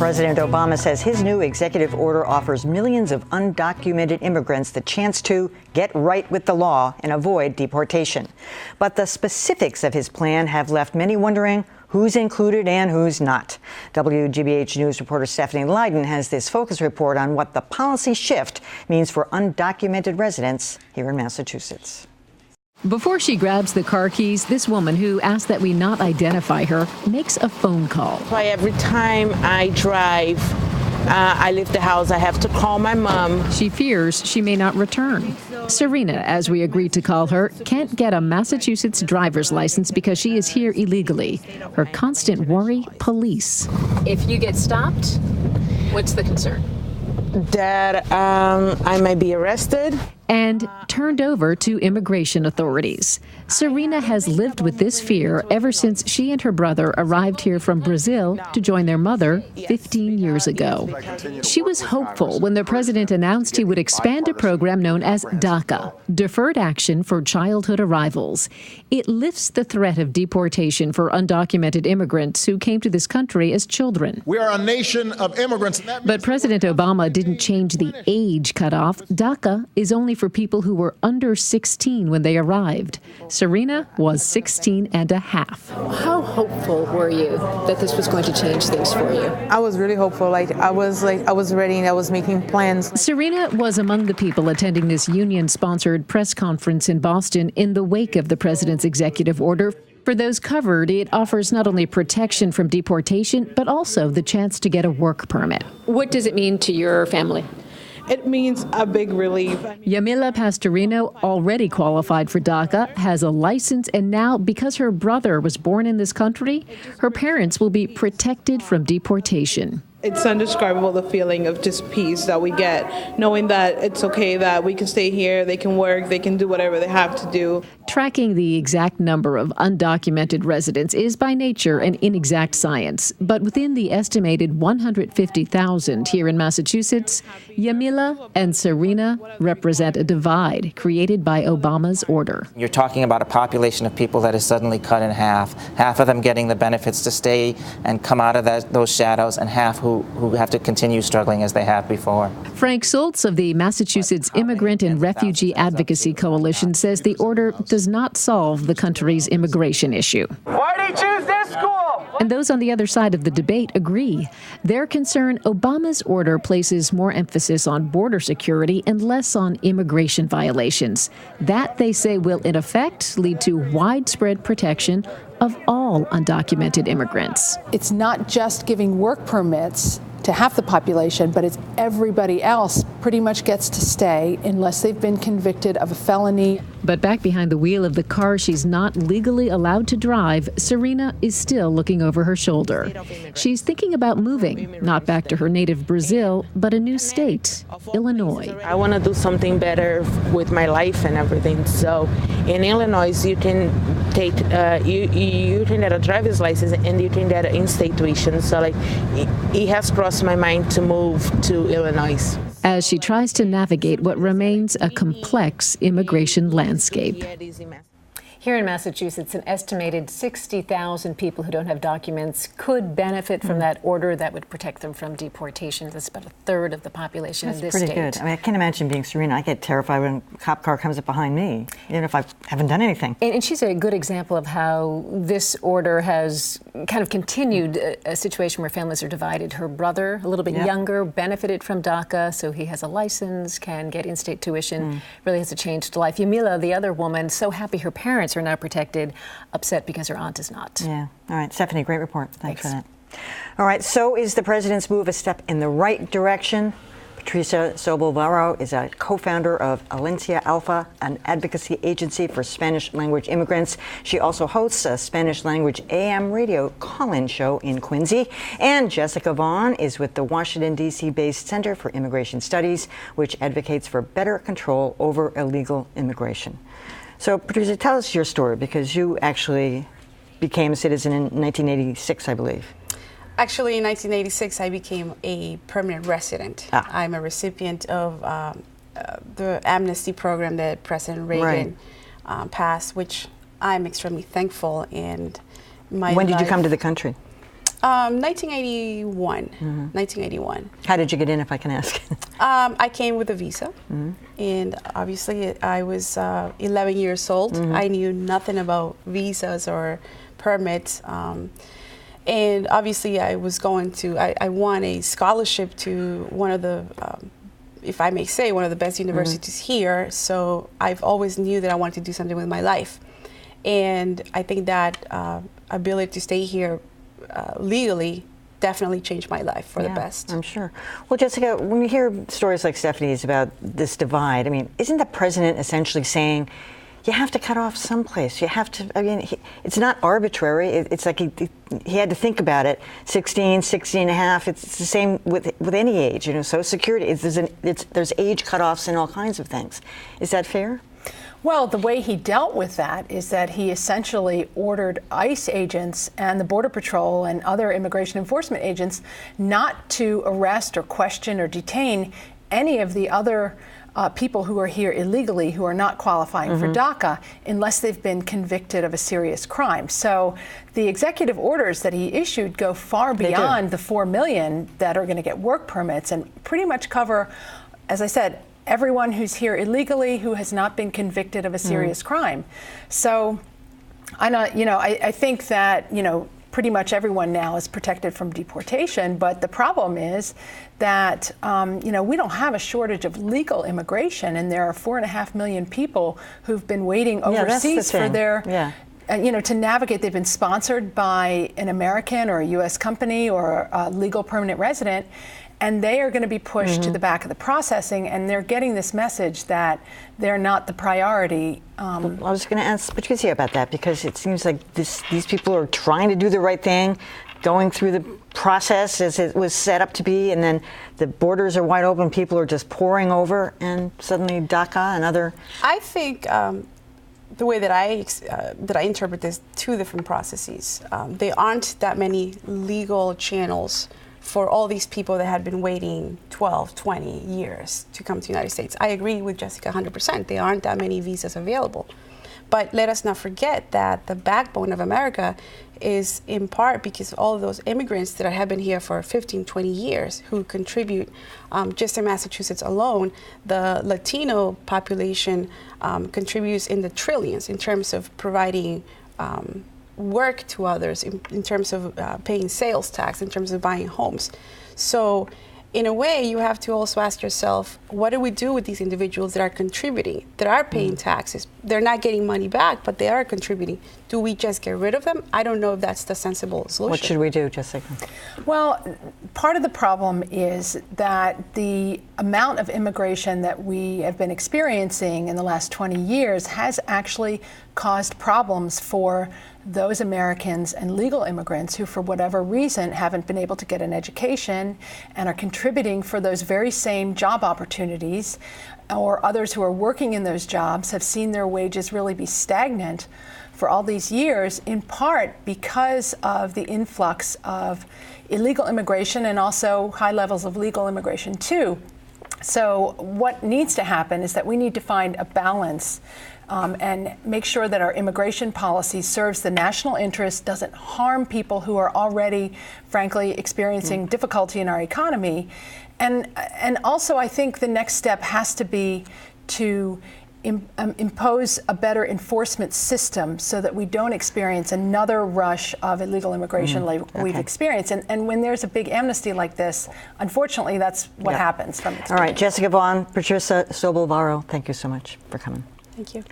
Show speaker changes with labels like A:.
A: President Obama says his new executive order offers millions of undocumented immigrants the chance to get right with the law and avoid deportation. But the specifics of his plan have left many wondering who's included and who's not. WGBH News reporter Stephanie Leiden has this focus report on what the policy shift means for undocumented residents here in Massachusetts.
B: Before she grabs the car keys, this woman, who asked that we not identify her, makes a phone call.
C: Every time I drive, I leave the house, I have to call my mom.
B: She fears she may not return. Serena, as we agreed to call her, can't get a Massachusetts driver's license because she is here illegally. Her constant worry, police.
D: If you get stopped, what's the concern?
C: That I might be arrested.
B: And turned over to immigration authorities. Serena has lived with this fear ever since she and her brother arrived here from Brazil to join their mother 15 years ago. She was hopeful when the president announced he would expand a program known as DACA, Deferred Action for Childhood Arrivals. It lifts the threat of deportation for undocumented immigrants who came to this country as children.
E: We are a nation of immigrants.
B: But President Obama didn't change the age cutoff. DACA is only for people who were under 16 when they arrived. Serena was 16 and a half.
D: How hopeful were you that this was going to change things for you?
F: I was really hopeful. I was ready and I was making plans.
B: Serena was among the people attending this union-sponsored press conference in Boston in the wake of the president's executive order. For those covered, it offers not only protection from deportation, but also the chance to get a work permit.
D: What does it mean to your family?
F: It means a big relief.
B: Yamila Pastorino, already qualified for DACA, has a license, and now, because her brother was born in this country, her parents will be protected from deportation.
F: It's indescribable, the feeling of just peace that we get, knowing that it's okay, that we can stay here, they can work, they can do whatever they have to do.
B: Tracking the exact number of undocumented residents is by nature an inexact science, but within the estimated 150,000 here in Massachusetts, Yamila and Serena represent a divide created by Obama's order.
G: You're talking about a population of people that is suddenly cut in half of them getting the benefits to stay and come out of those shadows, and half who have to continue struggling as they have before.
B: Frank Schultz of the Massachusetts Immigrant and Refugee Advocacy Coalition says the order does not solve the country's immigration issue.
H: Why did you choose this school?
B: And those on the other side of the debate agree. They're concerned Obama's order places more emphasis on border security and less on immigration violations. That, they say, will in effect lead to widespread protection of all undocumented immigrants.
I: It's not just giving work permits to half the population, but it's everybody else pretty much gets to stay unless they've been convicted of a felony.
B: But back behind the wheel of the car she's not legally allowed to drive, Serena is still looking over her shoulder. She's thinking about moving, not back to her native Brazil, but a new state, Illinois.
C: I want to do something better with my life and everything. So in Illinois, you can take you can get a driver's license and you can get an in-state tuition. So it has crossed my mind to move to Illinois.
B: As she tries to navigate what remains a complex immigration landscape.
D: Here in Massachusetts, an estimated 60,000 people who don't have documents could benefit from that order that would protect them from deportation. That's about a third of the population in this state.
A: That's pretty good. I mean, I can't imagine being Serena. I get terrified when a cop car comes up behind me, even if I haven't done anything.
D: And she's a good example of how this order has kind of continued a situation where families are divided. Her brother, a little bit younger, benefited from DACA, so he has a license, can get in-state tuition, really has a changed life. Yamila, the other woman, so happy her parents are now protected, upset because her aunt is not.
A: Yeah. All right, Stephanie, great report. Thanks for that. All right, so is the president's move a step in the right direction? Patricia Sobel-Varro is a co-founder of Alencia Alpha, an advocacy agency for Spanish-language immigrants. She also hosts a Spanish-language AM radio call-in show in Quincy. And Jessica Vaughn is with the Washington, D.C.-based Center for Immigration Studies, which advocates for better control over illegal immigration. So, Patricia, tell us your story, because you actually became a citizen in 1986, I believe.
J: Actually, in 1986, I became a permanent resident. I'm a recipient of the amnesty program that President Reagan passed, which I'm extremely thankful. And
A: when did you come to the country?
J: 1981. 1981.
A: How did you get in, if I can ask?
J: I came with a visa, and obviously I was 11 years old. I knew nothing about visas or permits, and obviously I was going to. I won a scholarship to one of the, if I may say, one of the best universities here. So I've always knew that I wanted to do something with my life, and I think that ability to stay here legally definitely changed my life for the best.
A: I'm sure. Well, Jessica, when you hear stories like Stephanie's about this divide, I mean, isn't the president essentially saying you have to cut off someplace? You have to, I mean, it's not arbitrary. It's like he had to think about it. 16, 16 and a half, it's the same with any age, you know, Social Security, there's age cutoffs and all kinds of things. Is that fair?
I: Well, the way he dealt with that is that he essentially ordered ICE agents and the Border Patrol and other immigration enforcement agents not to arrest or question or detain any of the other people who are here illegally who are not qualifying for DACA unless they've been convicted of a serious crime. So the executive orders that he issued go far beyond the 4 million that are going to get work permits and pretty much cover, as I said, everyone who's here illegally who has not been convicted of a serious crime. So I think that, pretty much everyone now is protected from deportation, but the problem is that, we don't have a shortage of legal immigration, and there are 4.5 million people who've been waiting overseas for their, to navigate. They've been sponsored by an American or a U.S. company or a legal permanent resident, and they are going to be pushed to the back of the processing, and they're getting this message that they're not the priority.
A: I was going to ask Patricia about that, because it seems like these people are trying to do the right thing, going through the process as it was set up to be, and then the borders are wide open, people are just pouring over, and suddenly DACA and other...
J: I think the way that I interpret this, two different processes. There aren't that many legal channels for all these people that had been waiting 12, 20 years to come to the United States. I agree with Jessica 100%. There aren't that many visas available. But let us not forget that the backbone of America is in part because all of those immigrants that have been here for 15, 20 years who contribute, just in Massachusetts alone, the Latino population contributes in the trillions in terms of providing work to others, in terms of paying sales tax, in terms of buying homes. So in a way, you have to also ask yourself, what do we do with these individuals that are contributing, that are paying taxes? They're not getting money back, but they are contributing. Do we just get rid of them? I don't know if that's the sensible solution.
A: What should we do, Jessica?
I: Well, part of the problem is that the amount of immigration that we have been experiencing in the last 20 years has actually caused problems for those Americans and legal immigrants who, for whatever reason, haven't been able to get an education and are contributing for those very same job opportunities, or others who are working in those jobs have seen their wages really be stagnant for all these years, in part because of the influx of illegal immigration and also high levels of legal immigration too. So what needs to happen is that we need to find a balance and make sure that our immigration policy serves the national interest, doesn't harm people who are already, frankly, experiencing difficulty in our economy. And also, I think the next step has to be to impose a better enforcement system so that we don't experience another rush of illegal immigration like we've experienced. And when there's a big amnesty like this, unfortunately, that's what happens from experience.
A: All right, Jessica Vaughn, Patricia Sobel-Varro, thank you so much for coming.
J: Thank you.